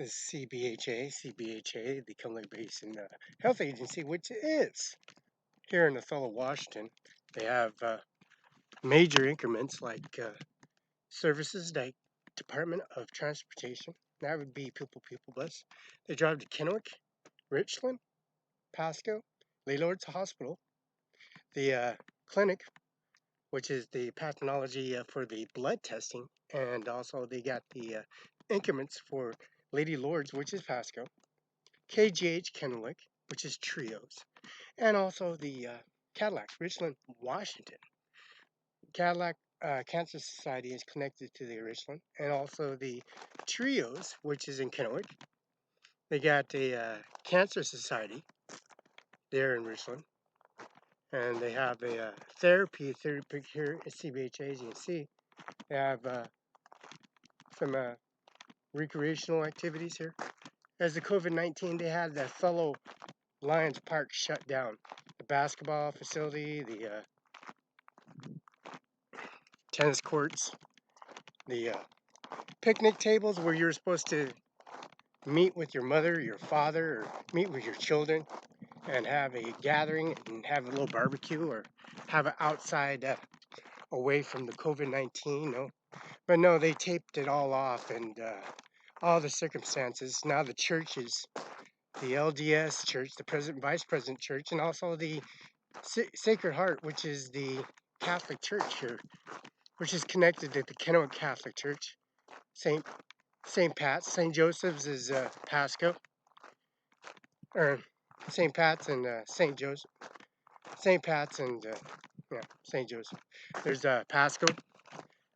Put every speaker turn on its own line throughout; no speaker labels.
This is CBHA, the Cumberland Basin Health Agency, which is here in Othello, Washington. They have major increments like services like Department of Transportation. That would be People Bus. They drive to Kennewick, Richland, Pasco, Lelord's Hospital, the clinic, which is the pathology for the blood testing, and also they got the increments for Lady Lord's, which is Pasco, KGH Kennewick, which is Trios, and also the Cadillac, Richland, Washington. Cadillac Cancer Society is connected to the Richland, and also the Trios, which is in Kennewick. They got a Cancer Society there in Richland, and they have a therapy here at CBHA, as you can see. They have some recreational activities here. As the COVID-19, they had the Othello Lions Park shut down. The basketball facility, the tennis courts, the picnic tables where you're supposed to meet with your mother, your father, or meet with your children and have a gathering and have a little barbecue or have it outside away from the COVID-19. No, but no, they taped it all off, and all the circumstances. Now the churches, the LDS Church, the President Vice President Church, and also the Sacred Heart, which is the Catholic Church here, which is connected to the Kennewick Catholic Church. St. Pat's, St. Joseph's is Pasco, or St. Pat's and St. Joseph. St. Pat's and St. Joseph. There's Pasco.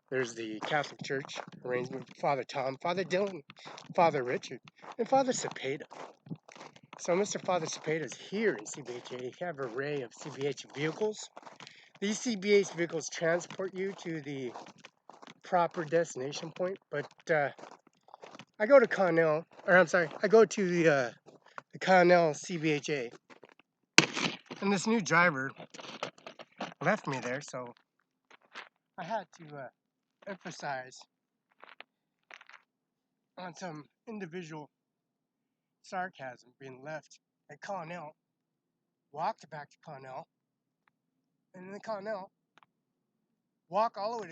There's the Catholic Church arrangement. Father Tom, Father Dylan, Father Richard, and Father Cepeda. So Mr. Father Cepeda is here in CBHA. You have an array of CBH vehicles. These CBH vehicles transport you to the proper destination point, but I go to Connell, or I'm sorry, I go to the Connell CBHA, and this new driver left me there, so I had to emphasize on some individual sarcasm being left at Connell, walked back to Connell, and then Connell, walk all the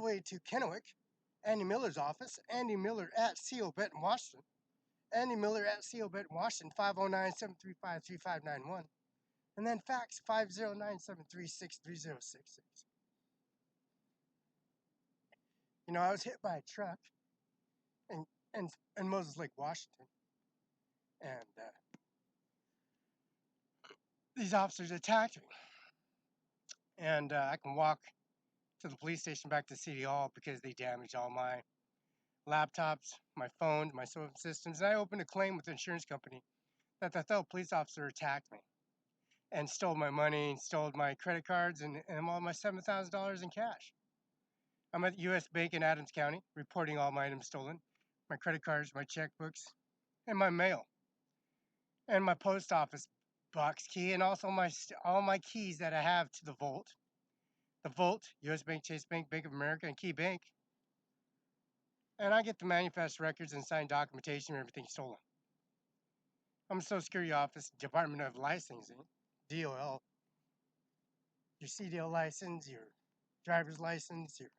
way to Kennewick, Andy Miller's office, Andy Miller at CO Benton, Washington, Andy Miller at CO Benton, Washington, 509-735-3591, and then fax 509-736-3066. You know, I was hit by a truck in Moses Lake, Washington, and these officers attacked me, and I can walk to the police station back to City Hall because they damaged all my laptops, my phone, my phone systems, and I opened a claim with the insurance company that the Othello police officer attacked me and stole my money and stole my credit cards and all my $7,000 in cash. I'm at the U.S. Bank in Adams County reporting all my items stolen, my credit cards, my checkbooks, and my mail, and my post office box key, and also all my keys that I have to the vault. The vault, U.S. Bank, Chase Bank, Bank of America, and Key Bank. And I get the manifest records and signed documentation and everything stolen. I'm a Social Security Office, Department of Licensing, DOL, your CDL license, your driver's license, your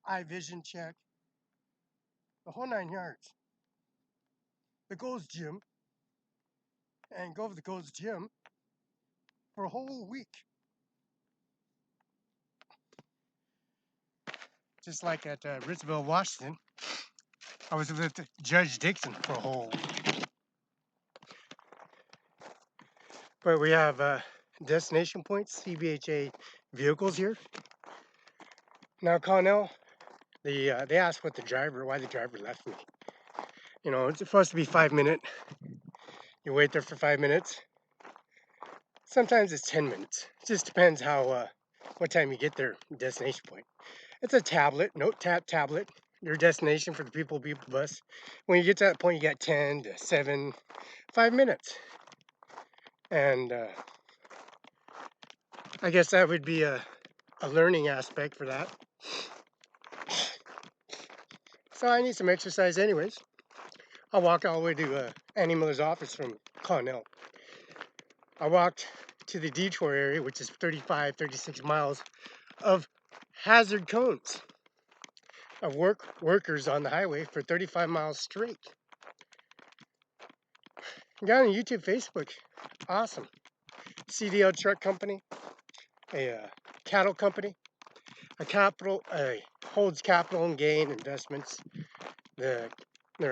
iVision check, the whole 9 yards. The Gold's Gym, and go to the Gold's Gym for a whole week. Just like at Ritzville, Washington, I was with Judge Dixon for a whole week. But we have destination points, CBHA vehicles here. Now, Connell, they asked why the driver left me. You know, it's supposed to be 5 minutes. You wait there for 5 minutes. Sometimes it's 10 minutes. It just depends how what time you get there, destination point. It's a tablet, note tablet, your destination for the people bus. When you get to that point, you got 10 to 7, 5 minutes. And I guess that would be a learning aspect for that. So I need some exercise anyways. I walked all the way to Annie Miller's office from Connell. I walked to the detour area, which is 35, 36 miles of hazard cones of workers on the highway for 35 miles straight. Got on YouTube, Facebook. Awesome. CDL truck company, a cattle company, holds capital and gain investments. Their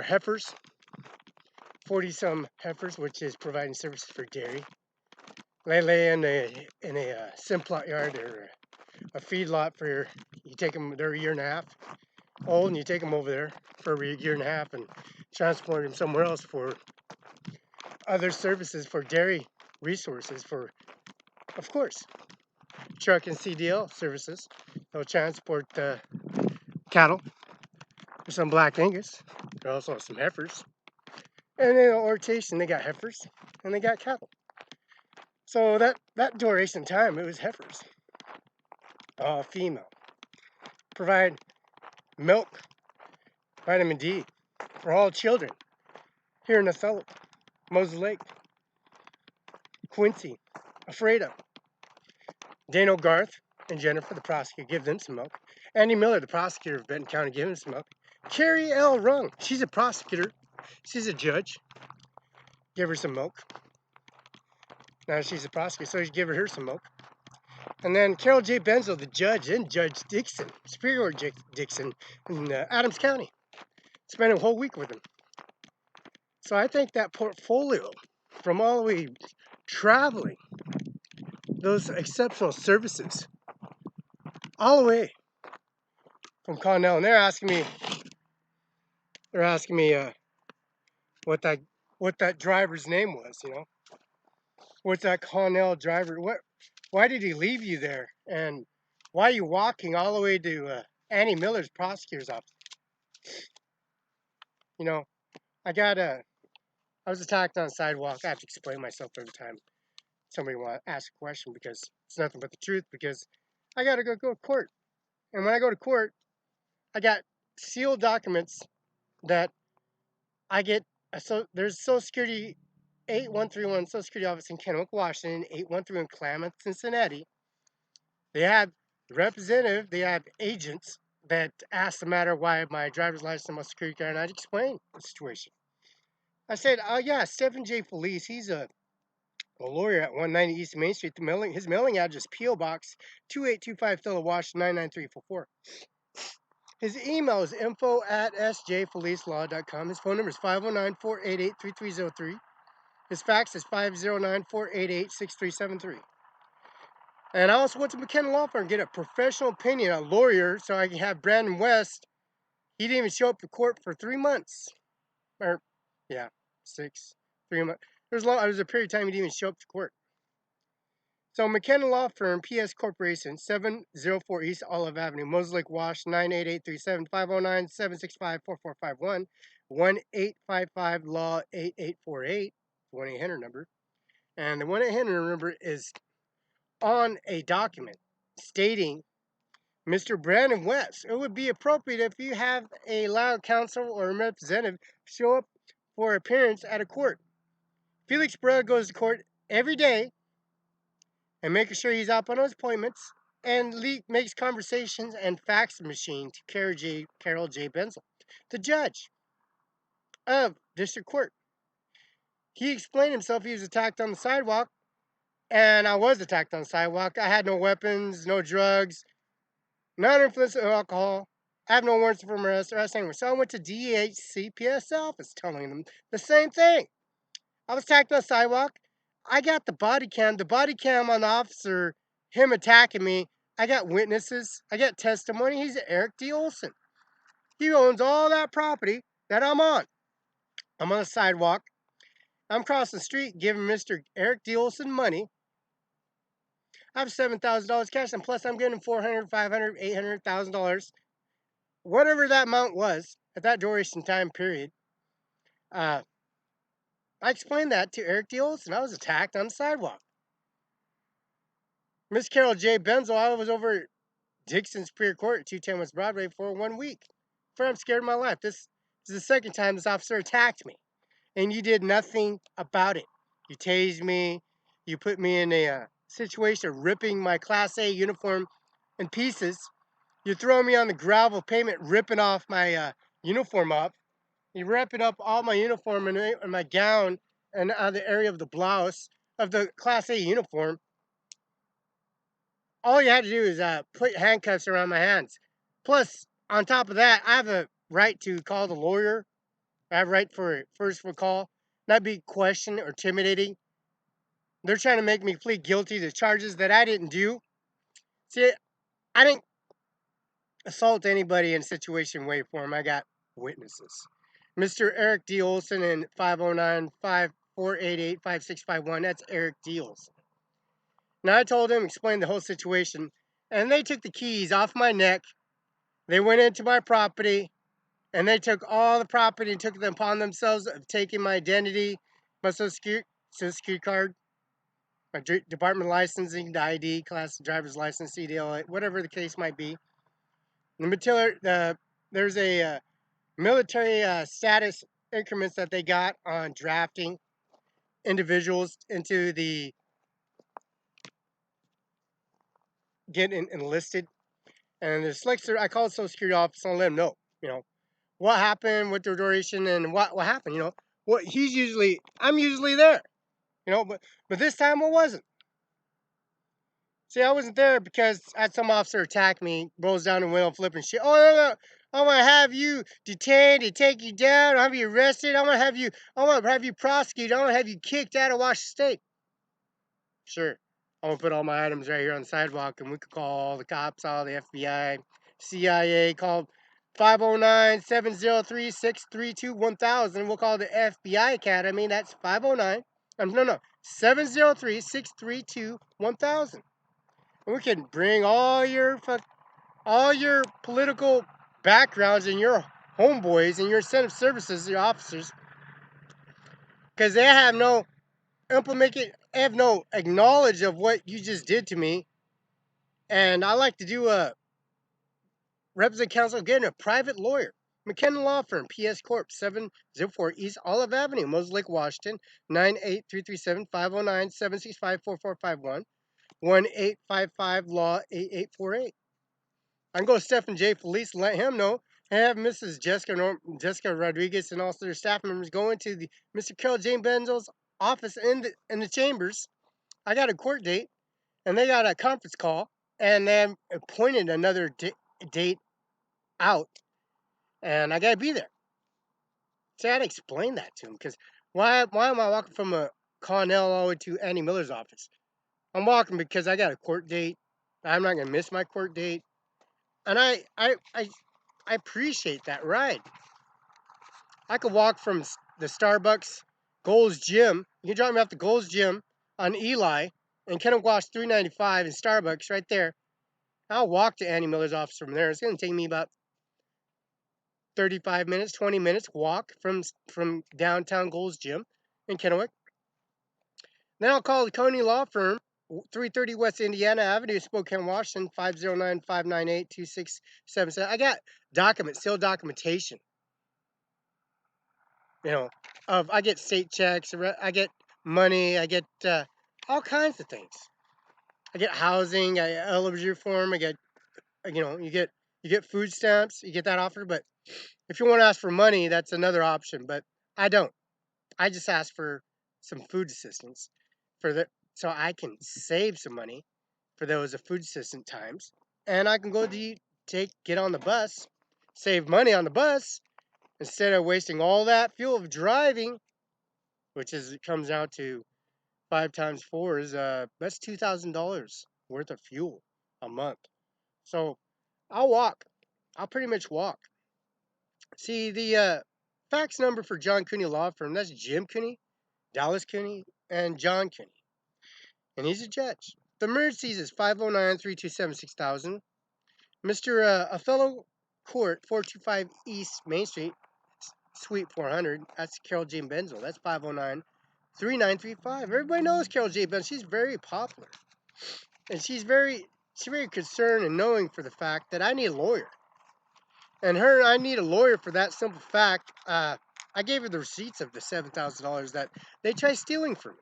heifers, 40-some heifers, which is providing services for dairy. They lay in a simplot yard or a feedlot for you take them. They're a year and a half old, and you take them over there for a year and a half and transport them somewhere else for other services for dairy resources for, of course, truck and CDL services. They'll transport cattle. There's some Black Angus. There also have some heifers. And then orientation, they got heifers and they got cattle. So that duration time, it was heifers. Female. Provide milk, vitamin D for all children here in Othello, Moses Lake, Quincy, Ephrata, Dano Garth, and Jennifer, the prosecutor, give them some milk. Andy Miller, the prosecutor of Benton County, give them some milk. Carrie L. Rung, she's a prosecutor. She's a judge. Give her some milk. Now she's a prosecutor, so you give her some milk. And then Carol J. Benzel, the judge, and Judge Dixon, Superior Dixon in Adams County. Spent a whole week with him. So I think that portfolio from all the way traveling, those exceptional services, all the way from Connell, and they're asking me what that driver's name was, what's that Connell driver, why did he leave you there, and why are you walking all the way to Annie Miller's prosecutor's office? I was attacked on the sidewalk. I have to explain myself every time somebody wants to ask a question because it's nothing but the truth, because I got to go to court. And when I go to court, I got sealed documents that I get. So there's Social Security 8131 Social Security office in Kennewick, Washington, 8131 Klamath, Cincinnati. They had representative, they had agents that asked the matter why my driver's license and my security card, and I'd explain the situation. I said, yeah, Stephen J. Felice, he's a lawyer at 190 East Main Street. His mailing address, P.O. Box 2825 Othello, Washington, 99344. His email is info@sjfelicelaw.com. His phone number is 509-488-3303. His fax is 509-488-6373. And I also went to McKenna Law Firm and get a professional opinion, a lawyer, so I can have Brandon West. He didn't even show up to court for 3 months. 3 months. There's a period of time he didn't even show up to court. So McKenna Law Firm, PS Corporation, 704 East Olive Avenue, Moses Lake, Wash, 98837, 509-765-4451, 1-855-LAW-8848, 1-800 number. And the 1-800 number is on a document stating Mr. Brandon West. It would be appropriate if you have a loud counsel or a representative show up for appearance at a court. Felix Barela goes to court every day and making sure he's up on his appointments and makes conversations and fax machine to Carol J. Benzel, the judge of district court. He explained himself. He was attacked on the sidewalk, and I was attacked on the sidewalk. I had no weapons, no drugs, none influence of alcohol. I have no warrants for arrest or arrest anywhere. So I went to DHCPS office telling them the same thing. I was attacked on the sidewalk. I got the body cam on the officer, him attacking me. I got witnesses. I got testimony. He's Eric D. Olson. He owns all that property that I'm on. I'm on the sidewalk. I'm crossing the street giving Mr. Eric D. Olson money. I have $7,000 cash, and plus I'm getting $400, $500, $800, $1,000. Whatever that amount was at that duration time period. I explained that to Eric D. Olson. I was attacked on the sidewalk. Miss Carol J. Benzel, I was over at Dixon Superior Court at 210 West Broadway for 1 week. I'm scared of my life. This This is the second time this officer attacked me, and you did nothing about it. You tased me. You put me in a situation of ripping my Class A uniform in pieces. You throw me on the gravel pavement, ripping off my uniform up. You ripping up all my uniform and my gown and out of the area of the blouse of the Class A uniform. All you had to do is put handcuffs around my hands. Plus, on top of that, I have a right to call the lawyer. I have a right for a first call, not be questioned or intimidating. They're trying to make me plead guilty to charges that I didn't do. See, I didn't assault anybody in situation way form. I got witnesses. Mr. Eric D. Olson in 509-5488-5651. That's Eric D. Olson. Now I told him, explained the whole situation, and they took the keys off my neck. They went into my property, and they took all the property and took them upon themselves of taking my identity, my social security card, my department licensing, the ID, class driver's license, CDL, whatever the case might be. There's a military status increments that they got on drafting individuals into the getting enlisted. And the selector, I called the Social Security office and let them know, what happened with the duration and what happened, what I'm usually there, but this time I wasn't. See, I wasn't there because I had some officer attack me, rolls down the window, flipping shit. Oh, no, I'm gonna have you detained and take you down. I'm gonna have you arrested. I'm gonna have you prosecuted. I'm gonna have you kicked out of Washington State. Sure. I'm gonna put all my items right here on the sidewalk, and we could call all the cops, all the FBI, CIA, call 509-703-632-1000. We'll call the FBI Academy. That's 509. No, 703-632-1000. And we can bring all your political backgrounds and your homeboys and your incentive services, your officers, because they have no acknowledge of what you just did to me. And I like to do a represent counsel getting a private lawyer. McKenna Law Firm, PS Corp, 704 East Olive Avenue, Moses Lake, Washington, 98337-509-765-4451, 1-855-LAW-8848. I can go to Stephen J. Felice and let him know. Have Mrs. Jessica Rodriguez and also their staff members go into the Mr. Carol Jane Benzel's office in the chambers. I got a court date, and they got a conference call, and then appointed another date out, and I gotta be there. See, I had to explain that to him, because why am I walking from a Connell all the way to Annie Miller's office? I'm walking because I got a court date. I'm not gonna miss my court date, and I appreciate that ride. I could walk from the Starbucks Gold's Gym. You can drop me off the Gold's Gym on Eli and Kennewash 395 in Starbucks right there. I'll walk to Annie Miller's office from there. It's going to take me about 35 minutes, 20 minutes walk from downtown Gold's Gym in Kennewick. Then I'll call the Coney Law Firm, 330 West Indiana Avenue, Spokane, Washington, 509-598-2677. I got sealed documentation. I get state checks, I get money, I get all kinds of things. I get housing, I get eligibility form, I get, you get food stamps, you get that offer. But if you want to ask for money, that's another option. But I don't. I just ask for some food assistance so I can save some money for those food assistance times, and I can go get on the bus, save money on the bus instead of wasting all that fuel of driving, which it comes out to 5 times 4 is that's $2,000 worth of fuel a month. So I'll pretty much walk. See, the fax number for John Cooney Law Firm, that's Jim Cooney, Dallas Cooney, and John Cooney. And he's a judge. The emergencies is 509-327-6000. Mr. Othello Court, 425 East Main Street, Suite 400. That's Carol Jane Benzel. That's 509-3935. Everybody knows Carol J. Benzel. She's very popular. And she's very concerned and knowing for the fact that I need a lawyer. And I need a lawyer for that simple fact. I gave her the receipts of the $7,000 that they tried stealing from me.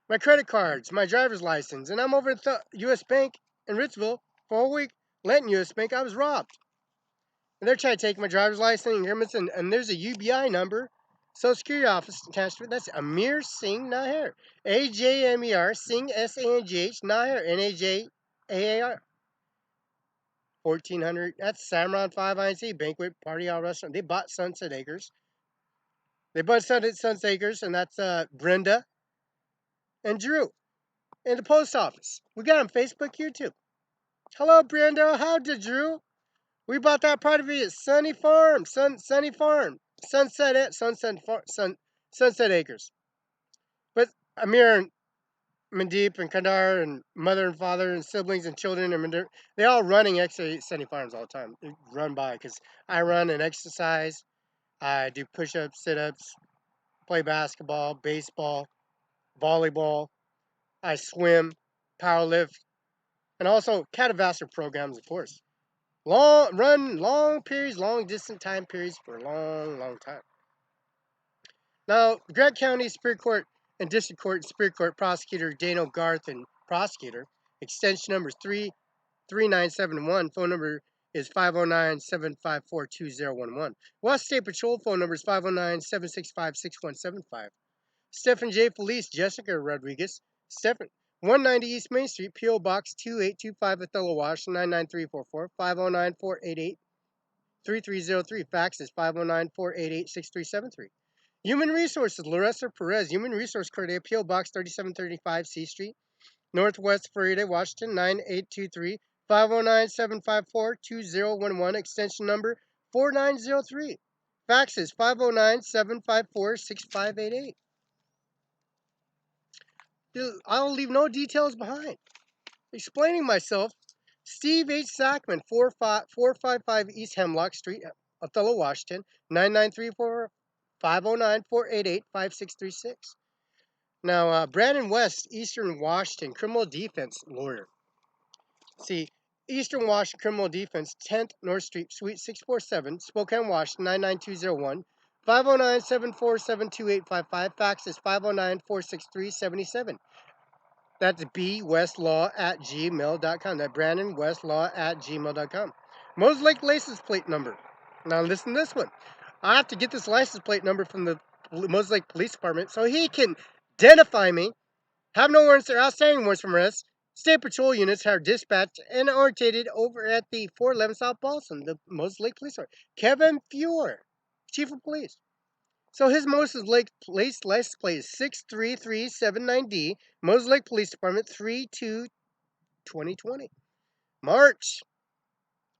My credit cards, my driver's license, and I'm over at the U.S. Bank in Ritzville for a week. Lenton U.S. Bank, I was robbed. And they're trying to take my driver's license and there's a UBI number, Social Security office attached to it. That's Ajmer Singh Nijjar. AJMER Singh SANGH Nijjar NAJAAR. 1400. That's Cimaron 5 INC Banquet Party Hall Restaurant. They bought Sunset Acres. They bought Sunset Acres, and that's Brenda and Drew. And the post office. We got on Facebook here too. Hello, Brenda. How did Drew? We bought that property at Sunny Farm, Sunny Farm, Sunset Acres. But Amir and Mandeep and Kandar and mother and father and siblings and children and they all running actually Sunny Farms all the time. They run by because I run and exercise. I do push-ups, sit-ups, play basketball, baseball, volleyball. I swim, power lift, and also cardiovascular programs, of course. Long periods, long distant time periods for a long time. Now, Grant County Superior Court and District Court and Superior Court Prosecutor Dano Garth and Prosecutor, extension number 33971, phone number is 509-754-2011. West State Patrol phone number is 509-765-6175. Stephen J. Felice, Jessica Rodriguez, Stephen, 190 East Main Street, P.O. Box 2825, Othello, Washington, 99344, 509-488-3303. Fax is 509-488-6373. Human Resources, Larissa Perez, Human Resource Coordinator, P.O. Box 3735, C Street, Northwest Florida, Washington, 9823, 509-754-2011, extension number 4903. Fax is 509-754-6588. I'll leave no details behind. Explaining myself, Steve H. Sackman, 455 East Hemlock Street, Othello, Washington, 9934 509-488-5636. Now, Brandon West, Eastern Washington, criminal defense lawyer. See, Eastern Washington Criminal Defense, 10th North Street, Suite 647, Spokane, Washington, 99201, 509-747-2855. Fax is 509-463-77. That's bwestlaw@gmail.com. That's brandonwestlaw@gmail.com. Moses Lake license plate number. Now listen to this one. I have to get this license plate number from the Moses Lake Police Department so he can identify me. Have no warrants or outstanding warrants from arrest. State Patrol units are dispatched and orientated over at the 411 South Boston, the Moses Lake Police Department. Kevin Fuhr, Chief of Police. So his Moses Lake license plate is 63379D, Moses Lake Police Department, 3/2/2020. March.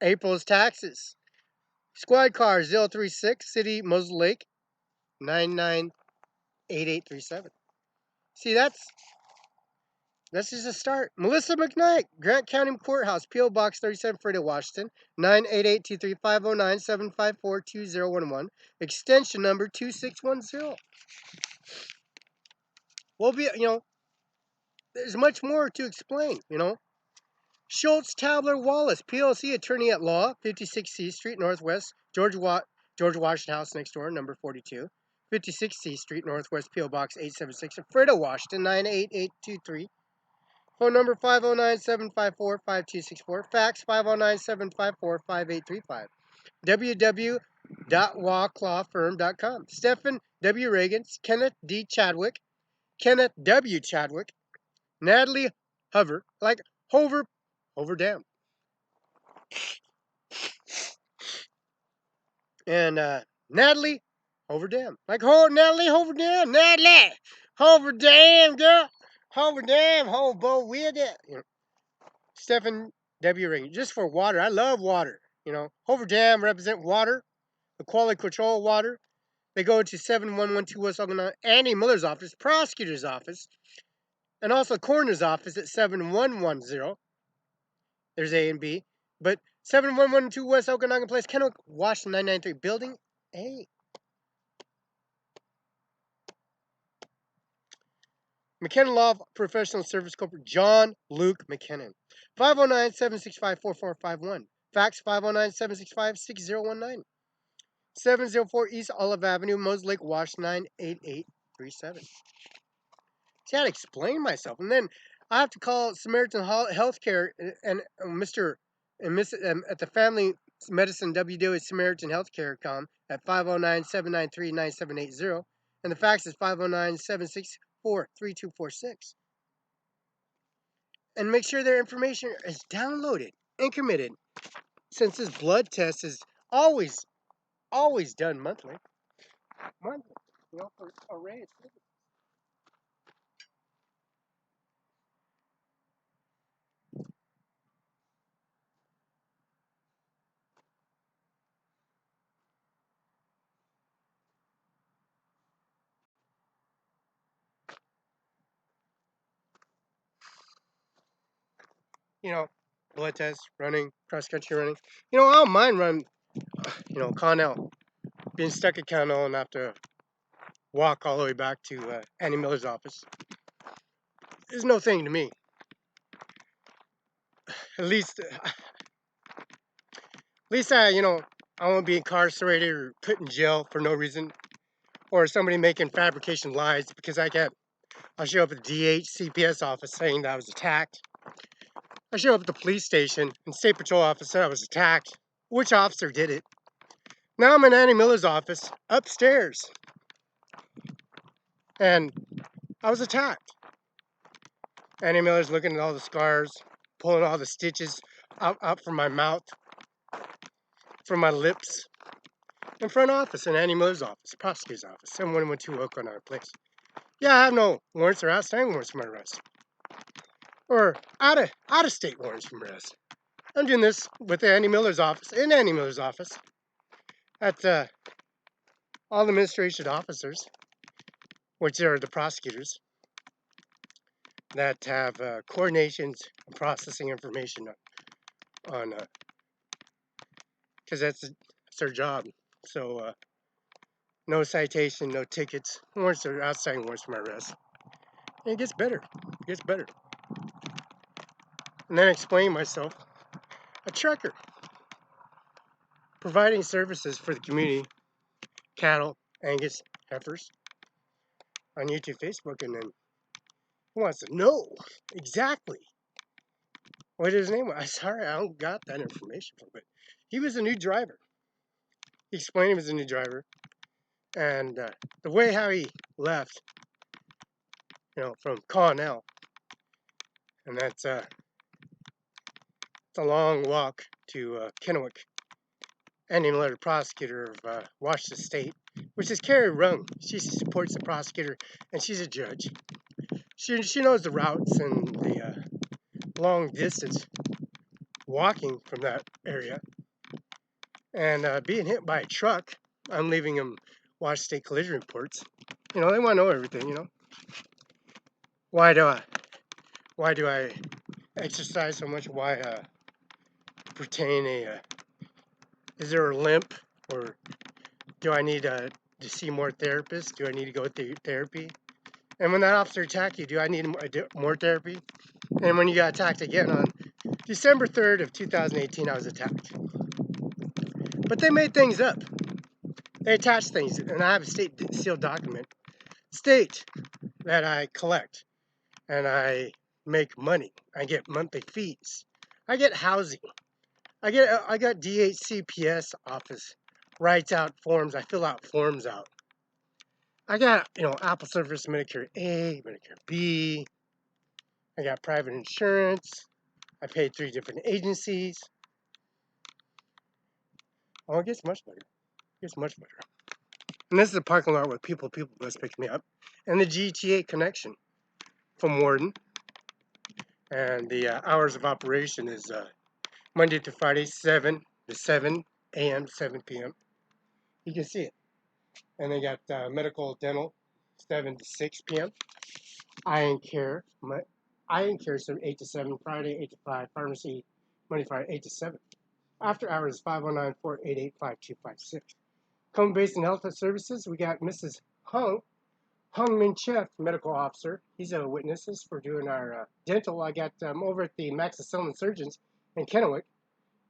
April's taxes. Squad car 036, City Moses Lake, 998837. See, that's just a start. Melissa McKnight, Grant County Courthouse, P.O. Box 37, Freda, Washington, 98823 509-754-2011, extension number 2610. We'll be, there's much more to explain, Schultz Tabler Wallace, PLC attorney at law, 56 C Street Northwest, George Washington House next door, number 42. 56 C Street Northwest, P.O. Box 876, Freda, Washington, 98823. Phone number 509-754-5264. Fax 509-754-5835. www.waclawfirm.com. Stephen W. Reagan, Kenneth D. Chadwick, Kenneth W. Chadwick, Natalie Hover, like Hover Dam. And Natalie Hover Dam. Like Natalie Hover Dam. Natalie Hover Dam, girl. Hover Dam, hobo with it. Stephen W. Reagan. Just for water. I love water. Hover Dam represent water, the quality control water. They go to 7112 West Okanagan, Andy Miller's office, prosecutor's office, and also coroner's office at 7110. There's A and B. But 7112 West Okanagan Place, Kennewick, Washington, 993, Building A. McKenna Law Professional Service Corporate, John Luke McKinnon. 509-765-4451. Fax 509-765-6019. 704 East Olive Avenue, Mose Lake, Wash 98837. See, I had to explain myself. And then I have to call Samaritan Healthcare and Mr. and Miss at the Family Medicine WW Samaritan Healthcare.com at 509-793-9780. And the fax is 509-764-3246. And make sure their information is downloaded and committed, since this blood test is always done monthly. Monthly, you know, for array of things. You know, blood tests, running, cross country running. You know, I don't mind run, Connell. Being stuck at Connell and have to walk all the way back to Annie Miller's office is no thing to me. At least I won't be incarcerated or put in jail for no reason, or somebody making fabrication lies because I'll show up at the DHCPS office saying that I was attacked. I show up at the police station and State Patrol office said I was attacked. Which officer did it? Now I'm in Annie Miller's office upstairs and I was attacked. Annie Miller's looking at all the scars, pulling all the stitches out from my mouth, from my lips. In front office, in Annie Miller's office, prosecutor's office, 7112 Oakland Place. Yeah, I have no warrants or outstanding warrants for my arrest. Or out of state warrants for my arrest. I'm doing this with Annie Miller's office, in Annie Miller's office, at all the administration officers, which are the prosecutors, that have coordinations and processing information on, because that's their job. So, no citation, no tickets, warrants or outstanding warrants for my arrest. And it gets better. It gets better. And then explain myself. A trucker. Providing services for the community. Cattle, Angus, heifers. On YouTube, Facebook, and then he wants to know exactly what his name was. Sorry, I don't got that information from him, but he was a new driver. He explained he was a new driver. And the way how he left, from Connell, and that's it's a long walk to Kennewick. Annie Miller, prosecutor of Washington State, which is Carrie Rung. She supports the prosecutor, and she's a judge. She knows the routes and the long distance walking from that area. And being hit by a truck, I'm leaving them Washington State collision reports. They want to know everything. Why do I exercise so much? Why pertain is there a limp, or do I need to see more therapists? Do I need to go through therapy? And when that officer attacked you, do I need more therapy? And when you got attacked again on December 3rd of 2018, I was attacked. But they made things up. They attached things, and I have a state sealed document. State that I collect, and I make money. I get monthly fees. I get housing. I got DHCPS office writes out forms. I fill out forms out. I got, Apple Service, Medicare A, Medicare B. I got private insurance. I paid 3 different agencies. Oh, it gets much better. It gets much better. And this is a parking lot where people bus pick me up. And the GTA connection from Warden. And the hours of operation is Monday to Friday, 7 to 7 a.m. to 7 p.m. You can see it. And they got medical, dental, 7 to 6 p.m. Eye and care. Eye and care is from 8 to 7, Friday, 8 to 5. Pharmacy, Monday, Friday, 8 to 7. After hours is 509-488-5256. Home-based and health services, we got Mrs. Hung Min Chef, medical officer. He's a witness for doing our dental. I got over at the Maxicillin Surgeons in Kennewick.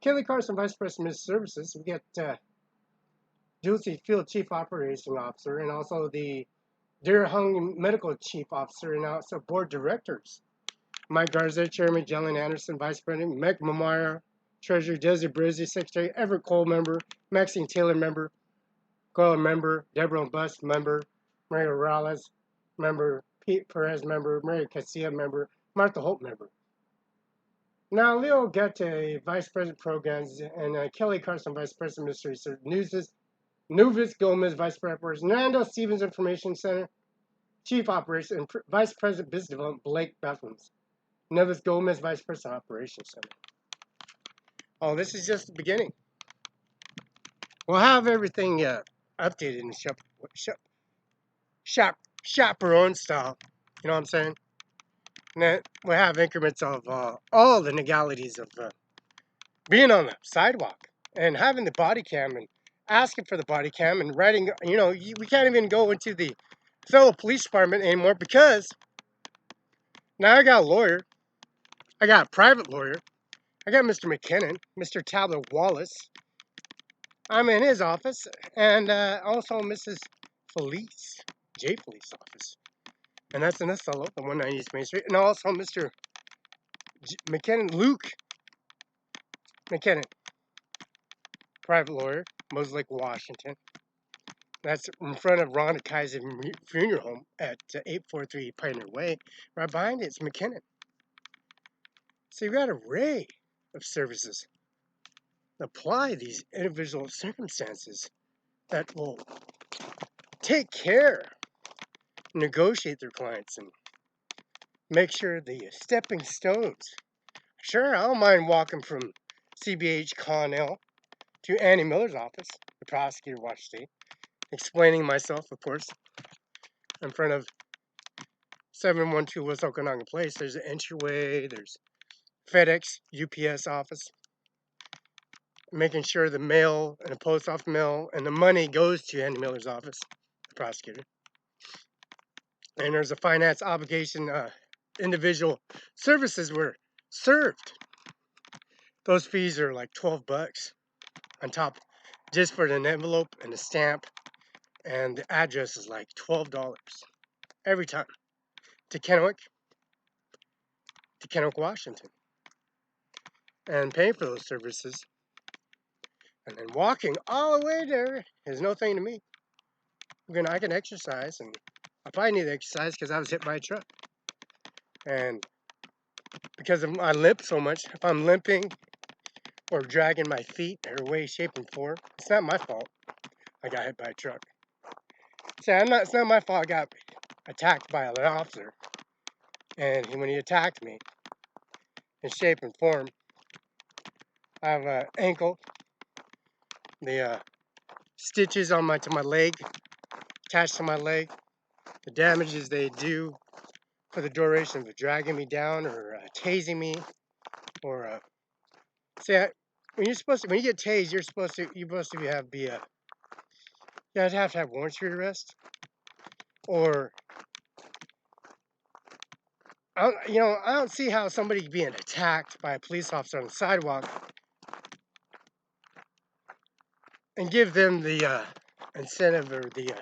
Kelly Carson, Vice President of Services. We got Dulcie Field Chief Operating Officer, and also the Deer Hung Medical Chief Officer, and also Board Directors. Mike Garza, Chairman, Jelen Anderson, Vice President, Meg Mamara, Treasurer, Desi Brizzi, Secretary, Everett Cole, member, Maxine Taylor, member, Goyle, member, Deborah Bust, member, Maria Morales, member, Pete Perez, member, Mary Casilla, member, Martha Holt, member. Now, Leo Gette, Vice President Programs, and Kelly Carson, Vice President Ministry, Nuvis Gomez, Vice President, Nando Stevens Information Center, Chief Operations, and Vice President Business Development, Blake Bethlems. Nevis Gomez, Vice President Operations Center. Oh, this is just the beginning. We'll have everything updated in chaperone style. You know what I'm saying? And then we'll have increments of all the legalities of being on the sidewalk and having the body cam and asking for the body cam and writing. You know, we can't even go into the Othello Police Department anymore because now I got a lawyer. I got a private lawyer. I got Mr. McKinnon, Mr. Talbot Wallace. I'm in his office, and also Mrs. Felice, J. Felice office. And that's in Othello, the 190 East Main Street. And also Mr. McKinnon, Luke McKinnon, private lawyer, Mosley, Washington. That's in front of Rhonda Kaiser Funeral Home at 843 Pioneer Way. Right behind it's McKinnon. So you've got an array of services that apply these individual circumstances that will take care, negotiate their clients, and make sure the stepping stones. Sure, I don't mind walking from CBH Connell to Annie Miller's office, the prosecutor, Washington State, explaining myself, of course, in front of 712 West Okanagan Place. There's an entryway, there's FedEx, UPS office, making sure the mail and the post office mail and the money goes to Andy Miller's office, the prosecutor. And there's a finance obligation, individual services were served. Those fees are like $12 on top, just for an envelope and a stamp, and the address is like $12 every time to Kennewick, Washington, and paying for those services, and then walking all the way there is no thing to me. I can exercise, and I probably need to exercise because I was hit by a truck, and because of I limp so much, if I'm limping or dragging my feet or way, shape, and form, it's not my fault I got hit by a truck. See, it's not my fault I got attacked by an officer, and when he attacked me, in shape and form, I have an ankle, the stitches on to my leg, attached to my leg, the damages they do for the duration of dragging me down or tasing me, or when you get tased, you're supposed to have to have warrants for your arrest, or I don't see how somebody being attacked by a police officer on the sidewalk and give them the incentive or the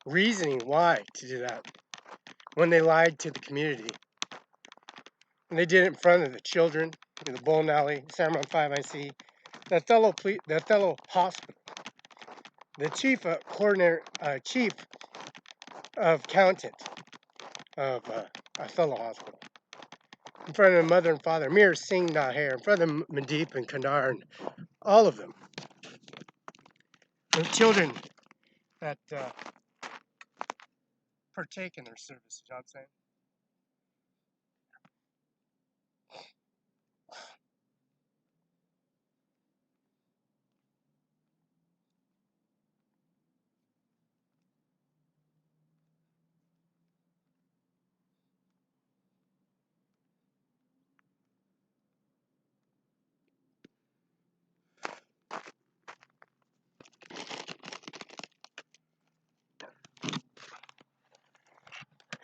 reasoning why to do that when they lied to the community. And they did it in front of the children in the bowling alley, Cimaron 5IC, the Othello Hospital, the chief accountant of Othello Hospital, in front of the mother and father, Ajmer Singh Nijjar, in front of Mandeep and Kandar, and all of them. The children that partake in their service, you know what I'm saying?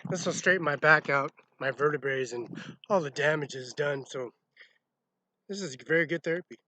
This will straighten my back out, my vertebrae, and all the damage is done. So This is very good therapy.